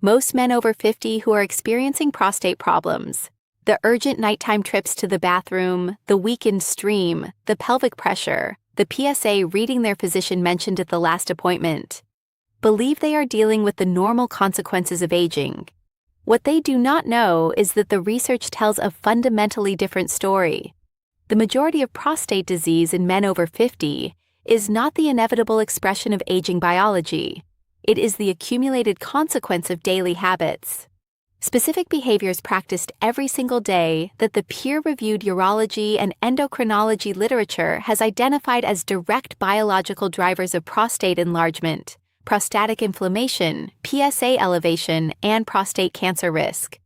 most men over 50 who are experiencing prostate problems. The urgent nighttime trips to the bathroom, the weekend stream, the pelvic pressure, the PSA reading their physician mentioned at the last appointment. Believe they are dealing with the normal consequences of aging. What they do not know is that the research tells a fundamentally different story. The majority of prostate disease in men over 50 is not the inevitable expression of aging biology. It is the accumulated consequence of daily habits. Specific behaviors practiced every single day that the peer-reviewed urology and endocrinology literature has identified as direct biological drivers of prostate enlargement, prostatic inflammation, PSA elevation, and prostate cancer risk.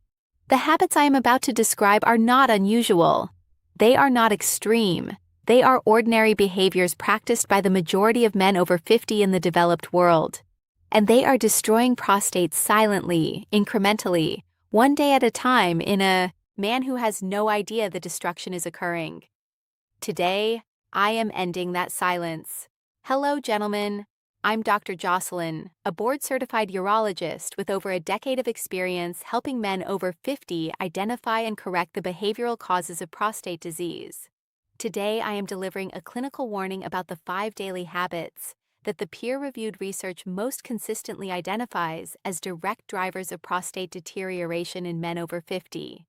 The habits I am about to describe are not unusual. They are not extreme. They are ordinary behaviors practiced by the majority of men over 50 in the developed world. And they are destroying prostates silently, incrementally, one day at a time in a man who has no idea the destruction is occurring. Today, I am ending that silence. Hello, gentlemen. I'm Dr. Jocelyn, a board-certified urologist with over a decade of experience helping men over 50 identify and correct the behavioral causes of prostate disease. Today, I am delivering a clinical warning about the 5 daily habits that the peer-reviewed research most consistently identifies as direct drivers of prostate deterioration in men over 50.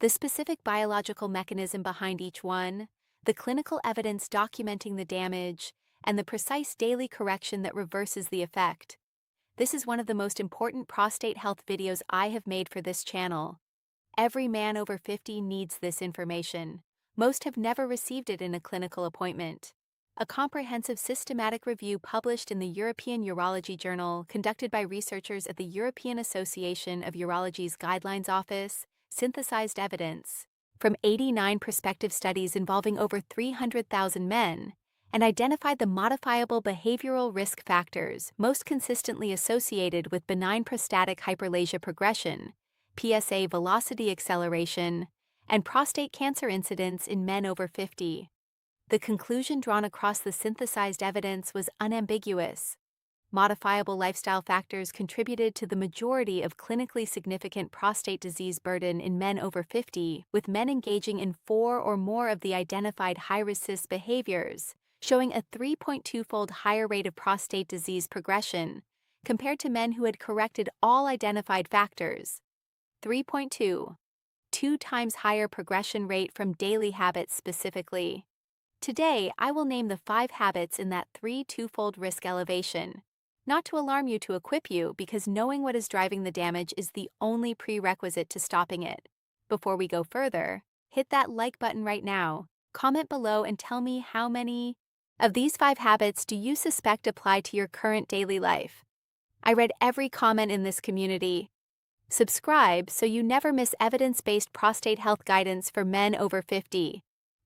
The specific biological mechanism behind each one, the clinical evidence documenting the damage, and the precise daily correction that reverses the effect. This is one of the most important prostate health videos I have made for this channel. Every man over 50 needs this information. Most have never received it in a clinical appointment. A comprehensive systematic review published in the European Urology Journal conducted by researchers at the European Association of Urology's Guidelines Office synthesized evidence from 89 prospective studies involving over 300,000 men and identified the modifiable behavioral risk factors most consistently associated with benign prostatic hyperplasia progression, PSA velocity acceleration, and prostate cancer incidence in men over 50. The conclusion drawn across the synthesized evidence was unambiguous. Modifiable lifestyle factors contributed to the majority of clinically significant prostate disease burden in men over 50, with men engaging in 4 or more of the identified high-risk behaviors, showing a 3.2-fold higher rate of prostate disease progression compared to men who had corrected all identified factors. 3.2. 2 times higher progression rate from daily habits specifically. Today, I will name the 5 habits in that 3-2-fold risk elevation. Not to alarm you, to equip you, because knowing what is driving the damage is the only prerequisite to stopping it. Before we go further, hit that like button right now, comment below and tell me how many of these 5 habits do you suspect apply to your current daily life. I read every comment in this community. Subscribe so you never miss evidence-based prostate health guidance for men over 50.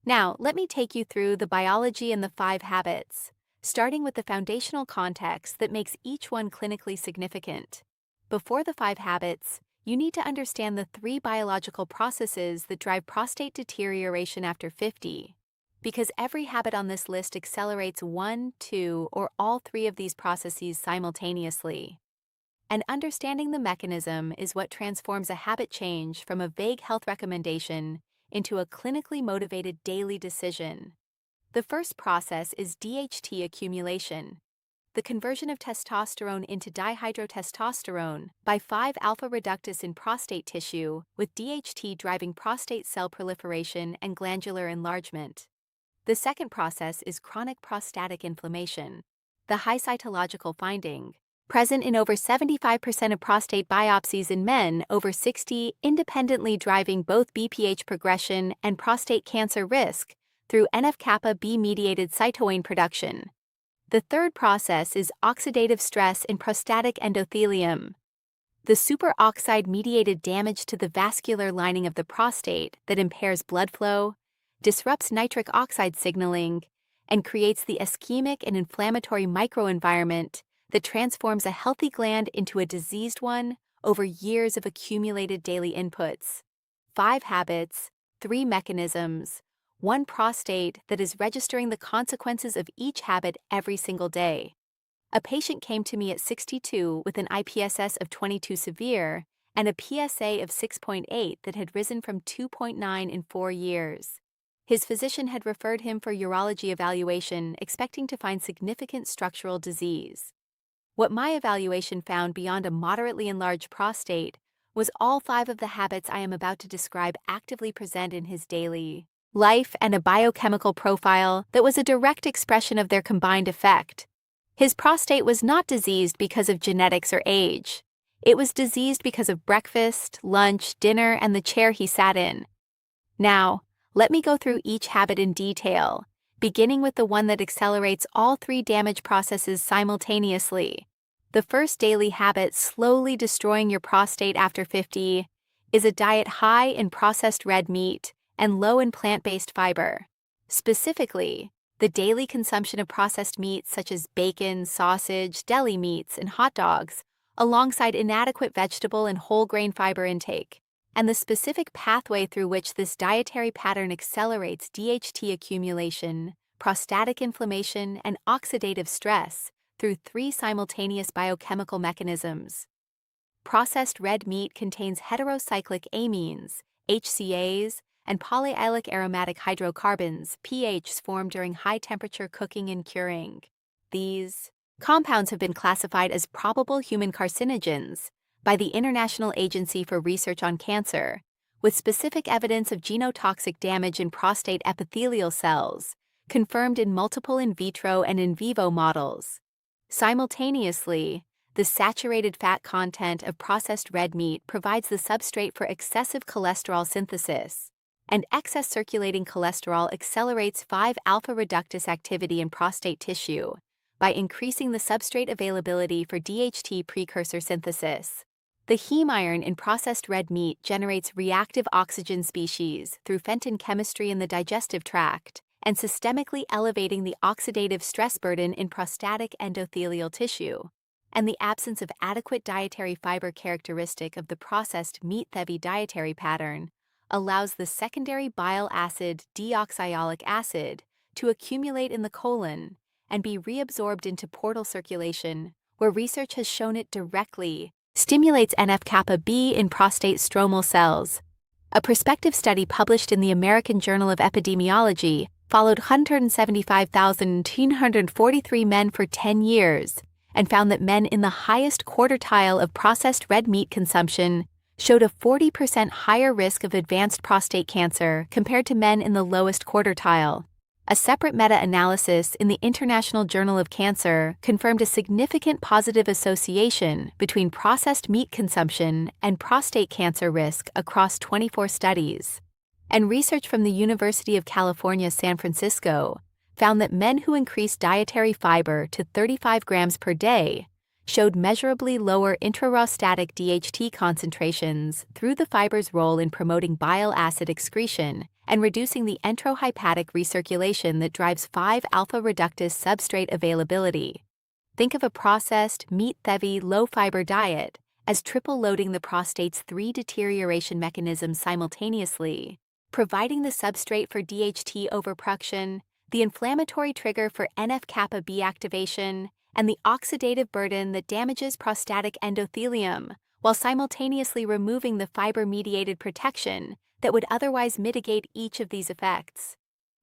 Now, let me take you through the biology and the 5 habits, starting with the foundational context that makes each one clinically significant. Before the 5 habits, you need to understand the 3 biological processes that drive prostate deterioration after 50, because every habit on this list accelerates 1, 2, or all 3 of these processes simultaneously. And understanding the mechanism is what transforms a habit change from a vague health recommendation into a clinically motivated daily decision. The first process is DHT accumulation, the conversion of testosterone into dihydrotestosterone by 5-alpha reductase in prostate tissue, with DHT driving prostate cell proliferation and glandular enlargement. The second process is chronic prostatic inflammation, the high cytological finding, present in over 75% of prostate biopsies in men over 60, independently driving both BPH progression and prostate cancer risk through NF-kappa B-mediated cytoine production. The third process is oxidative stress in prostatic endothelium, the superoxide-mediated damage to the vascular lining of the prostate that impairs blood flow, disrupts nitric oxide signaling, and creates the ischemic and inflammatory microenvironment that transforms a healthy gland into a diseased one over years of accumulated daily inputs. 5 habits, 3 mechanisms, 1 prostate that is registering the consequences of each habit every single day. A patient came to me at 62 with an IPSS of 22 severe and a PSA of 6.8 that had risen from 2.9 in 4 years. His physician had referred him for urology evaluation, expecting to find significant structural disease. What my evaluation found beyond a moderately enlarged prostate was all 5 of the habits I am about to describe actively present in his daily life and a biochemical profile that was a direct expression of their combined effect. His prostate was not diseased because of genetics or age. It was diseased because of breakfast, lunch, dinner, and the chair he sat in. Now, let me go through each habit in detail, beginning with the one that accelerates all 3 damage processes simultaneously. The first daily habit slowly destroying your prostate after 50 is a diet high in processed red meat and low in plant-based fiber. Specifically, the daily consumption of processed meats such as bacon, sausage, deli meats, and hot dogs, alongside inadequate vegetable and whole grain fiber intake, and the specific pathway through which this dietary pattern accelerates DHT accumulation, prostatic inflammation, and oxidative stress through 3 simultaneous biochemical mechanisms. Processed red meat contains heterocyclic amines, HCAs, and polyallyl aromatic hydrocarbons, PHs, formed during high-temperature cooking and curing. These compounds have been classified as probable human carcinogens by the International Agency for Research on Cancer, with specific evidence of genotoxic damage in prostate epithelial cells, confirmed in multiple in vitro and in vivo models. Simultaneously, the saturated fat content of processed red meat provides the substrate for excessive cholesterol synthesis, and excess circulating cholesterol accelerates 5-alpha reductase activity in prostate tissue by increasing the substrate availability for DHT precursor synthesis. The heme iron in processed red meat generates reactive oxygen species through Fenton chemistry in the digestive tract and systemically elevating the oxidative stress burden in prostatic endothelial tissue. And the absence of adequate dietary fiber characteristic of the processed meat-heavy dietary pattern allows the secondary bile acid deoxyolic acid to accumulate in the colon and be reabsorbed into portal circulation, where research has shown it directly stimulates NF-kappa B in prostate stromal cells. A prospective study published in the American Journal of Epidemiology followed 175,243 men for 10 years and found that men in the highest quartile of processed red meat consumption showed a 40% higher risk of advanced prostate cancer compared to men in the lowest quartile. A separate meta-analysis in the International Journal of Cancer confirmed a significant positive association between processed meat consumption and prostate cancer risk across 24 studies. And research from the University of California, San Francisco found that men who increased dietary fiber to 35 grams per day showed measurably lower intraprostatic DHT concentrations through the fiber's role in promoting bile acid excretion and reducing the enterohepatic recirculation that drives 5-alpha reductase substrate availability. Think of a processed, meat-heavy, low-fiber diet as triple-loading the prostate's 3 deterioration mechanisms simultaneously, providing the substrate for DHT overproduction, the inflammatory trigger for NF-kappa B activation, and the oxidative burden that damages prostatic endothelium, while simultaneously removing the fiber-mediated protection that would otherwise mitigate each of these effects.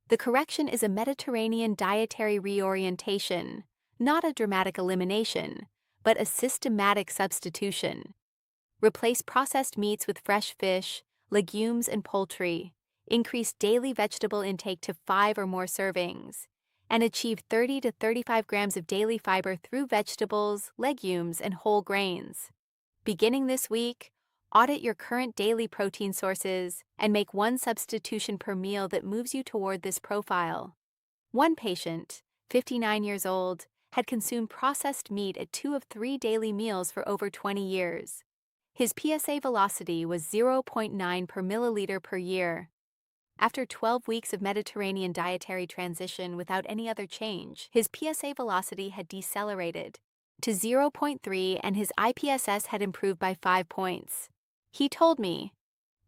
The correction is a Mediterranean dietary reorientation, not a dramatic elimination, but a systematic substitution. Replace processed meats with fresh fish, legumes, and poultry. Increase daily vegetable intake to 5 or more servings, and achieve 30 to 35 grams of daily fiber through vegetables, legumes, and whole grains. Beginning this week, audit your current daily protein sources and make one substitution per meal that moves you toward this profile. One patient, 59 years old, had consumed processed meat at 2 of 3 daily meals for over 20 years. His PSA velocity was 0.9 per milliliter per year. After 12 weeks of Mediterranean dietary transition without any other change, his PSA velocity had decelerated to 0.3 and his IPSS had improved by 5 points. He told me,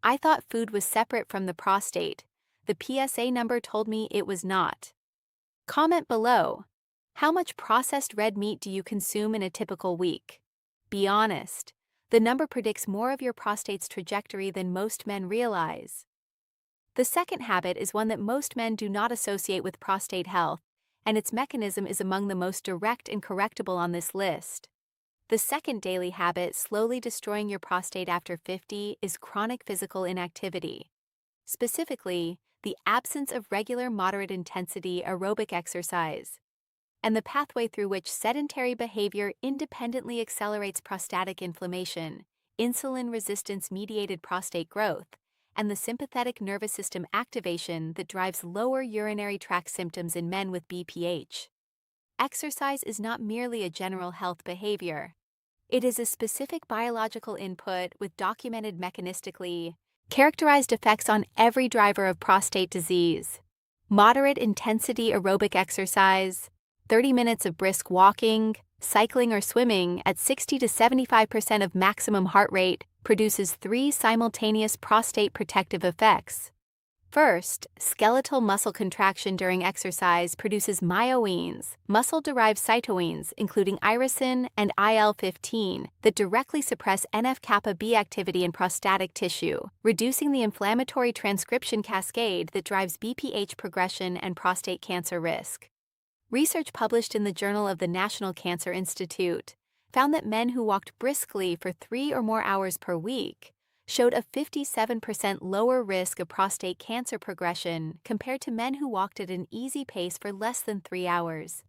"I thought food was separate from the prostate. The PSA number told me it was not." Comment below. How much processed red meat do you consume in a typical week? Be honest. The number predicts more of your prostate's trajectory than most men realize. The second habit is one that most men do not associate with prostate health, and its mechanism is among the most direct and correctable on this list. The second daily habit slowly destroying your prostate after 50 is chronic physical inactivity. Specifically, the absence of regular moderate-intensity aerobic exercise, and the pathway through which sedentary behavior independently accelerates prostatic inflammation, insulin resistance-mediated prostate growth, and the sympathetic nervous system activation that drives lower urinary tract symptoms in men with BPH. Exercise is not merely a general health behavior. It is a specific biological input with documented mechanistically characterized effects on every driver of prostate disease. Moderate intensity aerobic exercise, 30 minutes of brisk walking, cycling, or swimming at 60 to 75% of maximum heart rate produces 3 simultaneous prostate protective effects. First, skeletal muscle contraction during exercise produces myoines, muscle-derived cytokines including irisin and IL-15 that directly suppress NF-kappa B activity in prostatic tissue, reducing the inflammatory transcription cascade that drives BPH progression and prostate cancer risk. Research published in the Journal of the National Cancer Institute found that men who walked briskly for 3 or more hours per week showed a 57% lower risk of prostate cancer progression compared to men who walked at an easy pace for less than 3 hours.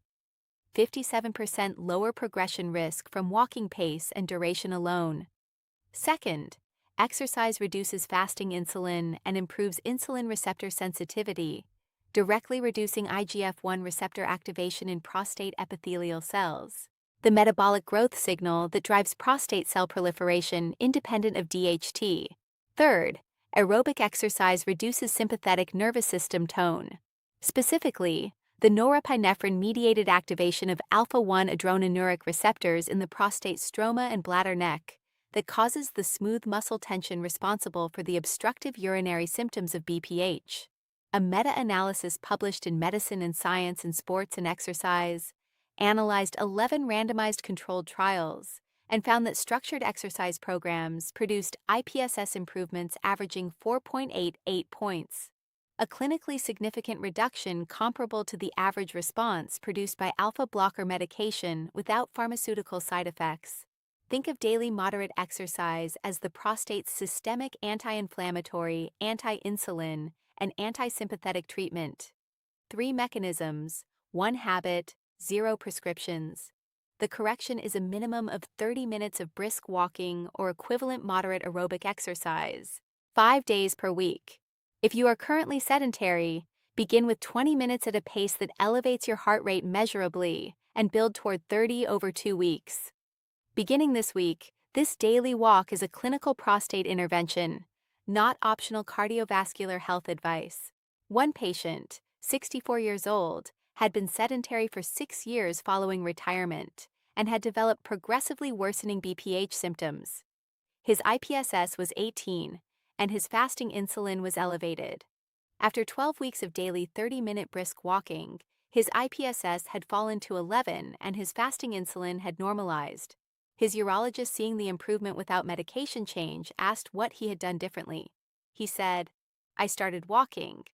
57% lower progression risk from walking pace and duration alone. Second, exercise reduces fasting insulin and improves insulin receptor sensitivity, directly reducing IGF-1 receptor activation in prostate epithelial cells, the metabolic growth signal that drives prostate cell proliferation independent of DHT. Third, aerobic exercise reduces sympathetic nervous system tone. Specifically, the norepinephrine-mediated activation of alpha-1 adrenergic receptors in the prostate stroma and bladder neck that causes the smooth muscle tension responsible for the obstructive urinary symptoms of BPH. A meta-analysis published in Medicine and Science in Sports and Exercise analyzed 11 randomized controlled trials and found that structured exercise programs produced IPSS improvements averaging 4.88 points, a clinically significant reduction comparable to the average response produced by alpha blocker medication without pharmaceutical side effects. Think of daily moderate exercise as the prostate's systemic anti-inflammatory, anti-insulin, and anti-sympathetic treatment. 3 mechanisms, 1 habit, 0 prescriptions. The correction is a minimum of 30 minutes of brisk walking or equivalent moderate aerobic exercise, 5 days per week. If you are currently sedentary, begin with 20 minutes at a pace that elevates your heart rate measurably and build toward 30 over 2 weeks. Beginning this week, this daily walk is a clinical prostate intervention, not optional cardiovascular health advice. One patient, 64 years old, had been sedentary for 6 years following retirement and had developed progressively worsening BPH symptoms. His IPSS was 18, and his fasting insulin was elevated. After 12 weeks of daily 30-minute brisk walking, his IPSS had fallen to 11 and his fasting insulin had normalized. His urologist, seeing the improvement without medication change, asked what he had done differently. He said, "I started walking."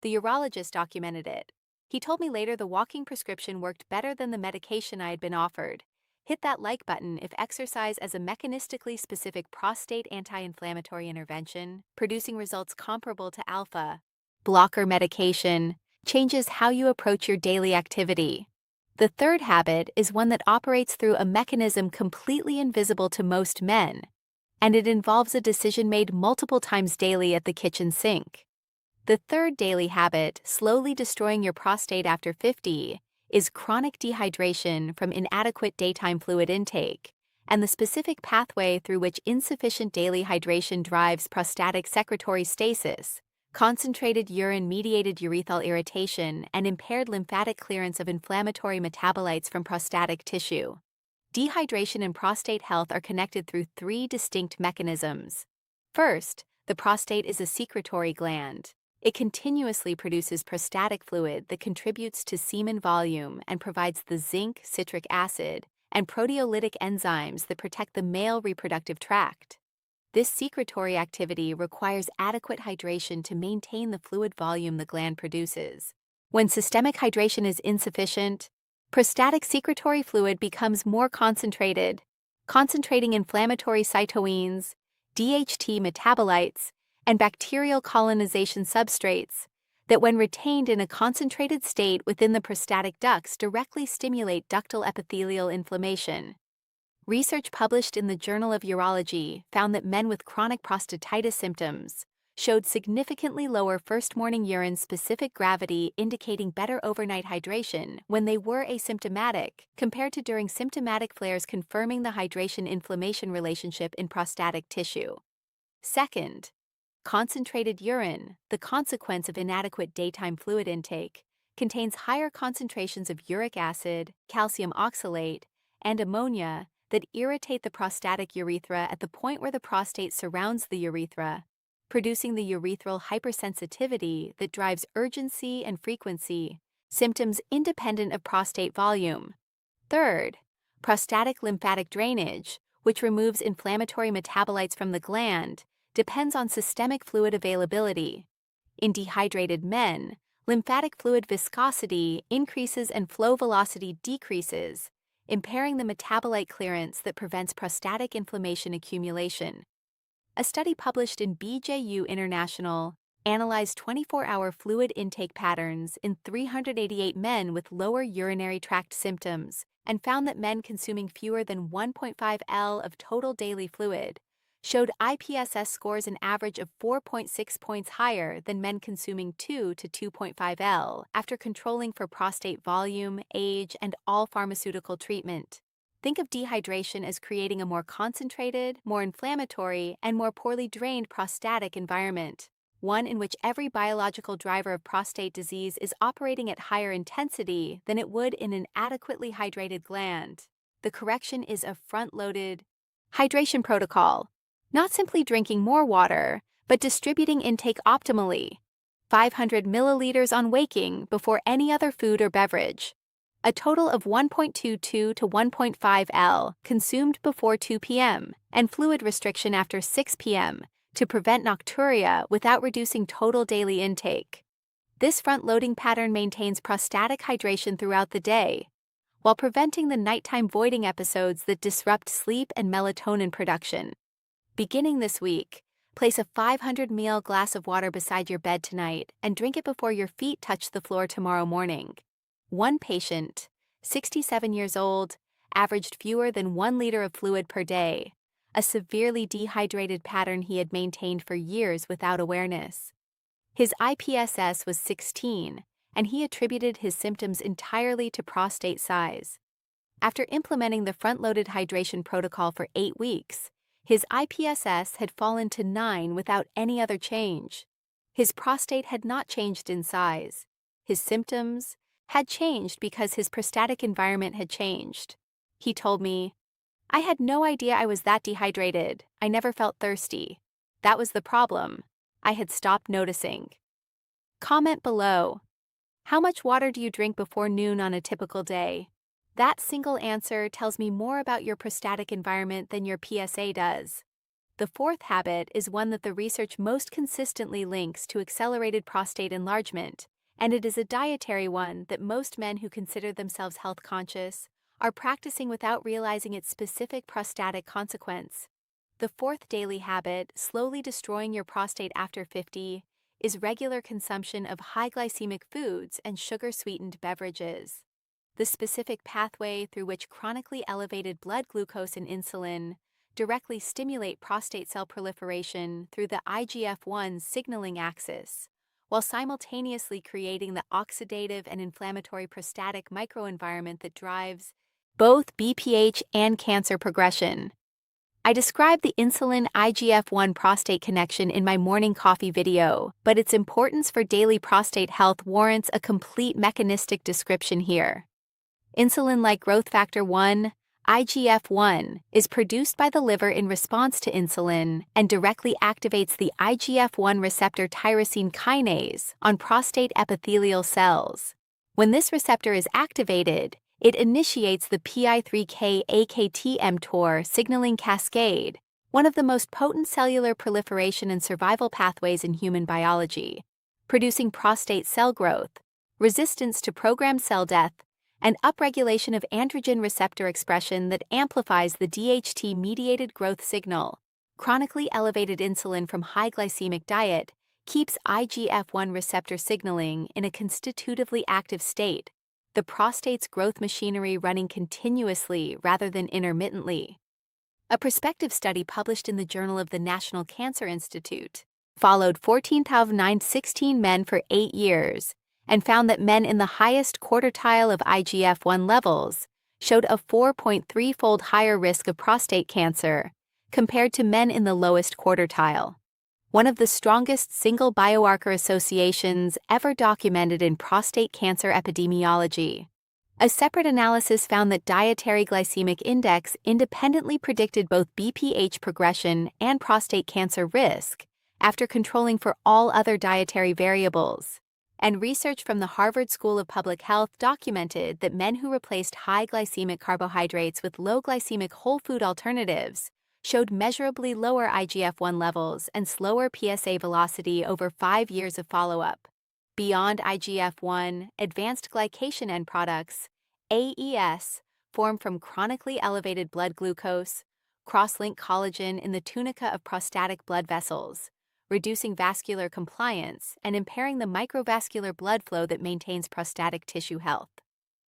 The urologist documented it. He told me later the walking prescription worked better than the medication I had been offered. Hit that like button if exercise as a mechanistically specific prostate anti-inflammatory intervention, producing results comparable to alpha blocker medication, changes how you approach your daily activity. The third habit is one that operates through a mechanism completely invisible to most men, and it involves a decision made multiple times daily at the kitchen sink. The third daily habit, slowly destroying your prostate after 50, is chronic dehydration from inadequate daytime fluid intake, and the specific pathway through which insufficient daily hydration drives prostatic secretory stasis, concentrated urine-mediated urethral irritation, and impaired lymphatic clearance of inflammatory metabolites from prostatic tissue. Dehydration and prostate health are connected through 3 distinct mechanisms. First, the prostate is a secretory gland. It continuously produces prostatic fluid that contributes to semen volume and provides the zinc, citric acid, and proteolytic enzymes that protect the male reproductive tract. This secretory activity requires adequate hydration to maintain the fluid volume the gland produces. When systemic hydration is insufficient, prostatic secretory fluid becomes more concentrated, concentrating inflammatory cytoines, DHT metabolites, and bacterial colonization substrates that, when retained in a concentrated state within the prostatic ducts, directly stimulate ductal epithelial inflammation. Research published in the Journal of Urology found that men with chronic prostatitis symptoms showed significantly lower first morning urine specific gravity, indicating better overnight hydration when they were asymptomatic compared to during symptomatic flares, confirming the hydration-inflammation relationship in prostatic tissue. Second, concentrated urine, the consequence of inadequate daytime fluid intake, contains higher concentrations of uric acid, calcium oxalate, and ammonia that irritate the prostatic urethra at the point where the prostate surrounds the urethra, producing the urethral hypersensitivity that drives urgency and frequency, symptoms independent of prostate volume. Third, prostatic lymphatic drainage, which removes inflammatory metabolites from the gland, depends on systemic fluid availability. In dehydrated men, lymphatic fluid viscosity increases and flow velocity decreases, impairing the metabolite clearance that prevents prostatic inflammation accumulation. A study published in BJU International analyzed 24-hour fluid intake patterns in 388 men with lower urinary tract symptoms and found that men consuming fewer than 1.5 L of total daily fluid showed IPSS scores an average of 4.6 points higher than men consuming 2 to 2.5 L after controlling for prostate volume, age, and all pharmaceutical treatment. Think of dehydration as creating a more concentrated, more inflammatory, and more poorly drained prostatic environment, one in which every biological driver of prostate disease is operating at higher intensity than it would in an adequately hydrated gland. The correction is a front-loaded hydration protocol. Not simply drinking more water, but distributing intake optimally. 500 milliliters on waking before any other food or beverage. A total of 1.22 to 1.5 L consumed before 2 p.m. and fluid restriction after 6 p.m. to prevent nocturia without reducing total daily intake. This front-loading pattern maintains prostatic hydration throughout the day, while preventing the nighttime voiding episodes that disrupt sleep and melatonin production. Beginning this week, place a 500 ml glass of water beside your bed tonight and drink it before your feet touch the floor tomorrow morning. One patient, 67 years old, averaged fewer than 1 liter of fluid per day, a severely dehydrated pattern he had maintained for years without awareness. His IPSS was 16, and he attributed his symptoms entirely to prostate size. After implementing the front-loaded hydration protocol for 8 weeks, his IPSS had fallen to 9 without any other change. His prostate had not changed in size. His symptoms had changed because his prostatic environment had changed. He told me, "I had no idea I was that dehydrated. I never felt thirsty. That was the problem. I had stopped noticing." Comment below. How much water do you drink before noon on a typical day? That single answer tells me more about your prostatic environment than your PSA does. The fourth habit is one that the research most consistently links to accelerated prostate enlargement, and it is a dietary one that most men who consider themselves health conscious are practicing without realizing its specific prostatic consequence. The fourth daily habit, slowly destroying your prostate after 50, is regular consumption of high glycemic foods and sugar-sweetened beverages. The specific pathway through which chronically elevated blood glucose and insulin directly stimulate prostate cell proliferation through the IGF-1 signaling axis, while simultaneously creating the oxidative and inflammatory prostatic microenvironment that drives both BPH and cancer progression. I described the insulin IGF-1 prostate connection in my morning coffee video, but its importance for daily prostate health warrants a complete mechanistic description here. Insulin-like growth factor 1, IGF-1 is produced by the liver in response to insulin and directly activates the IGF-1 receptor tyrosine kinase on prostate epithelial cells. When this receptor is activated, it initiates the PI3K-AKT-mTOR signaling cascade, one of the most potent cellular proliferation and survival pathways in human biology, producing prostate cell growth, resistance to programmed cell death, and upregulation of androgen receptor expression that amplifies the DHT-mediated growth signal. Chronically elevated insulin from high glycemic diet keeps IGF-1 receptor signaling in a constitutively active state, the prostate's growth machinery running continuously rather than intermittently. A prospective study published in the Journal of the National Cancer Institute followed 14,916 men for 8 years and found that men in the highest quartile of IGF-1 levels showed a 4.3-fold higher risk of prostate cancer compared to men in the lowest quartile, one of the strongest single biomarker associations ever documented in prostate cancer epidemiology. A separate analysis found that dietary glycemic index independently predicted both BPH progression and prostate cancer risk after controlling for all other dietary variables. And research from the Harvard School of Public Health documented that men who replaced high glycemic carbohydrates with low glycemic whole food alternatives showed measurably lower IGF-1 levels and slower PSA velocity over 5 years of follow-up. Beyond IGF-1, advanced glycation end products, AES, form from chronically elevated blood glucose, cross-link collagen in the tunica of prostatic blood vessels, reducing vascular compliance and impairing the microvascular blood flow that maintains prostatic tissue health.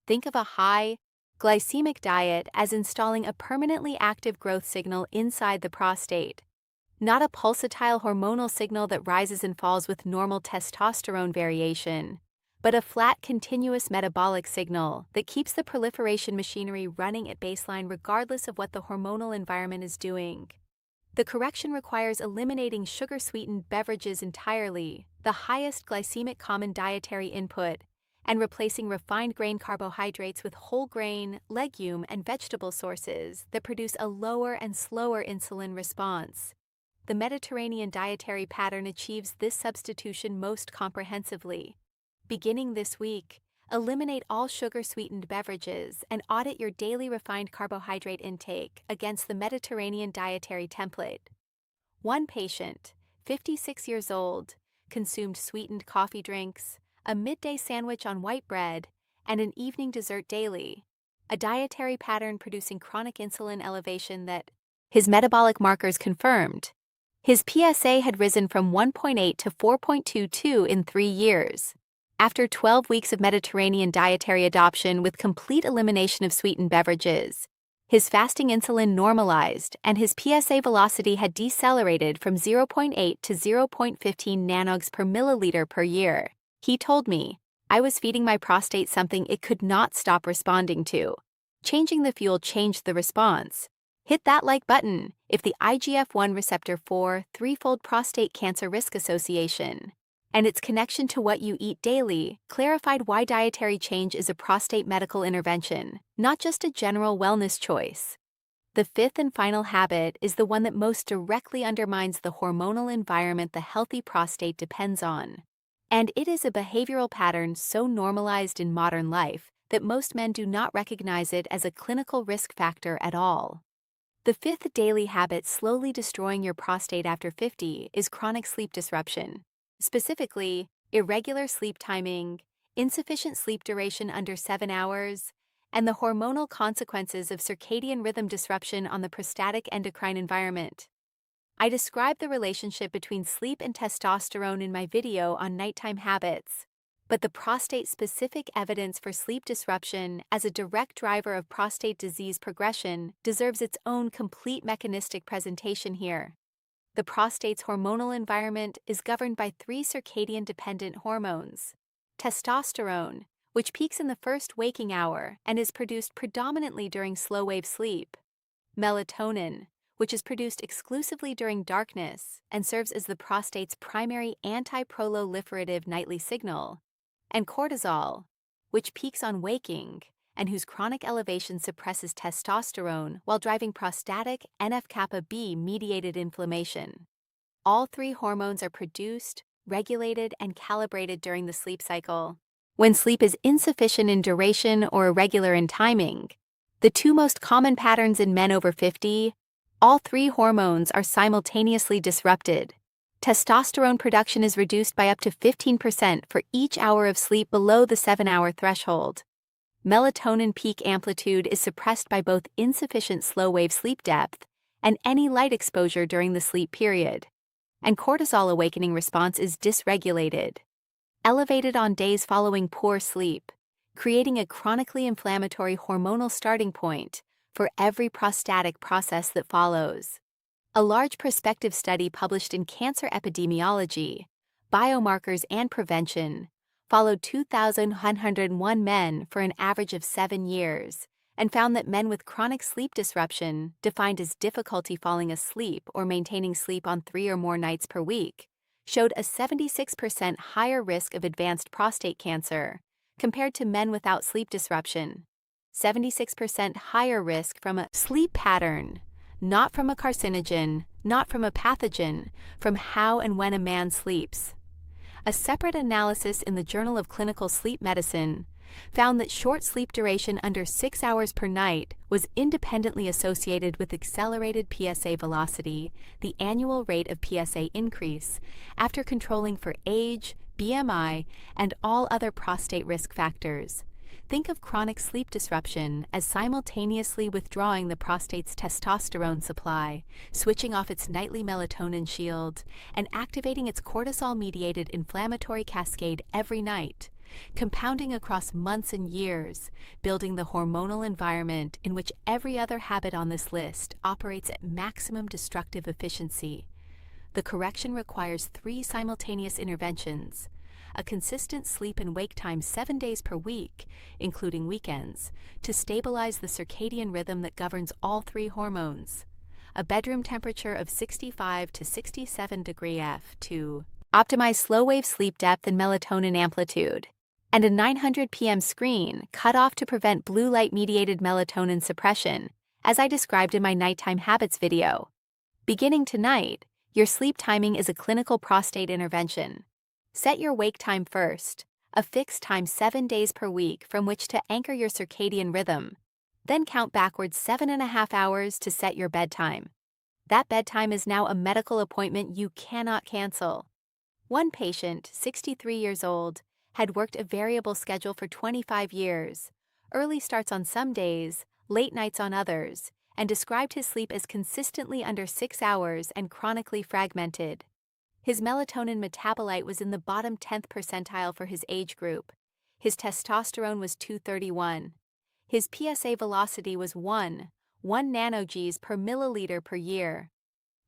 Think of a high glycemic diet as installing a permanently active growth signal inside the prostate, not a pulsatile hormonal signal that rises and falls with normal testosterone variation, but a flat continuous metabolic signal that keeps the proliferation machinery running at baseline regardless of what the hormonal environment is doing. The correction requires eliminating sugar-sweetened beverages entirely, the highest glycemic common dietary input, and replacing refined grain carbohydrates with whole grain, legume, and vegetable sources that produce a lower and slower insulin response. The Mediterranean dietary pattern achieves this substitution most comprehensively. Beginning this week, eliminate all sugar-sweetened beverages and audit your daily refined carbohydrate intake against the Mediterranean dietary template. One patient, 56 years old, consumed sweetened coffee drinks, a midday sandwich on white bread, and an evening dessert daily, a dietary pattern producing chronic insulin elevation that his metabolic markers confirmed. His PSA had risen from 1.8 to 4.22 in 3 years. After 12 weeks of Mediterranean dietary adoption with complete elimination of sweetened beverages, his fasting insulin normalized and his PSA velocity had decelerated from 0.8 to 0.15 nanogs per milliliter per year. He told me, "I was feeding my prostate something it could not stop responding to. Changing the fuel changed the response." Hit that like button if the IGF-1 receptor 4 threefold prostate cancer risk association and its connection to what you eat daily clarified why dietary change is a prostate medical intervention, not just a general wellness choice. The fifth and final habit is the one that most directly undermines the hormonal environment the healthy prostate depends on. And it is a behavioral pattern so normalized in modern life that most men do not recognize it as a clinical risk factor at all. The fifth daily habit slowly destroying your prostate after 50 is chronic sleep disruption. Specifically, irregular sleep timing, insufficient sleep duration under 7 hours, and the hormonal consequences of circadian rhythm disruption on the prostatic endocrine environment. I describe the relationship between sleep and testosterone in my video on nighttime habits, but the prostate-specific evidence for sleep disruption as a direct driver of prostate disease progression deserves its own complete mechanistic presentation here. The prostate's hormonal environment is governed by 3 circadian-dependent hormones: testosterone, which peaks in the first waking hour and is produced predominantly during slow-wave sleep; melatonin, which is produced exclusively during darkness and serves as the prostate's primary anti-proliferative nightly signal; and cortisol, which peaks on waking and whose chronic elevation suppresses testosterone while driving prostatic NF-kappa B-mediated inflammation. All three hormones are produced, regulated, and calibrated during the sleep cycle. When sleep is insufficient in duration or irregular in timing, the two most common patterns in men over 50, all three hormones are simultaneously disrupted. Testosterone production is reduced by up to 15% for each hour of sleep below the 7-hour threshold. Melatonin peak amplitude is suppressed by both insufficient slow-wave sleep depth and any light exposure during the sleep period. And cortisol awakening response is dysregulated, elevated on days following poor sleep, creating a chronically inflammatory hormonal starting point for every prostatic process that follows. A large prospective study published in Cancer Epidemiology, Biomarkers and Prevention followed 2,101 men for an average of 7 years and found that men with chronic sleep disruption, defined as difficulty falling asleep or maintaining sleep on 3 or more nights per week, showed a 76% higher risk of advanced prostate cancer compared to men without sleep disruption. 76% higher risk from a sleep pattern, not from a carcinogen, not from a pathogen, from how and when a man sleeps. A separate analysis in the Journal of Clinical Sleep Medicine found that short sleep duration under 6 hours per night was independently associated with accelerated PSA velocity, the annual rate of PSA increase, after controlling for age, BMI, and all other prostate risk factors. Think of chronic sleep disruption as simultaneously withdrawing the prostate's testosterone supply, switching off its nightly melatonin shield, and activating its cortisol-mediated inflammatory cascade every night, compounding across months and years, building the hormonal environment in which every other habit on this list operates at maximum destructive efficiency. The correction requires 3 simultaneous interventions: a consistent sleep and wake time 7 days per week, including weekends, to stabilize the circadian rhythm that governs all 3 hormones, a bedroom temperature of 65 to 67 degree F to optimize slow-wave sleep depth and melatonin amplitude, and a 900 p.m. screen cut off to prevent blue light-mediated melatonin suppression, as I described in my nighttime habits video. Beginning tonight, your sleep timing is a clinical prostate intervention. Set your wake time first, a fixed time 7 days per week from which to anchor your circadian rhythm. Then count backwards 7.5 hours to set your bedtime. That bedtime is now a medical appointment you cannot cancel. One patient, 63 years old, had worked a variable schedule for 25 years, early starts on some days, late nights on others, and described his sleep as consistently under 6 hours and chronically fragmented. His melatonin metabolite was in the bottom 10th percentile for his age group. His testosterone was 231. His PSA velocity was 1 nanogs per milliliter per year.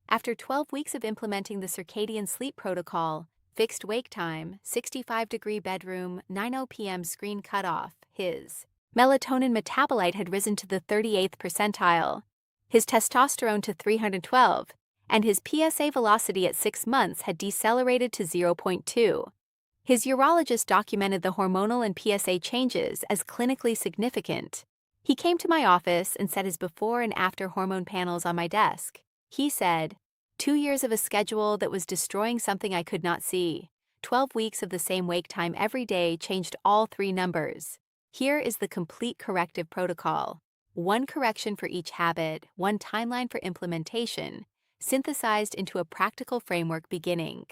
After 12 weeks of implementing the circadian sleep protocol, fixed wake time, 65-degree bedroom, 9:00 p.m. screen cutoff, his melatonin metabolite had risen to the 38th percentile, his testosterone to 312, and his PSA velocity at 6 months had decelerated to 0.2. His urologist documented the hormonal and PSA changes as clinically significant. He came to my office and set his before and after hormone panels on my desk. He said, 2 years of a schedule that was destroying something I could not see. 12 weeks of the same wake time every day changed all 3 numbers. Here is the complete corrective protocol. 1 correction for each habit, 1 timeline for implementation, synthesized into a practical framework beginning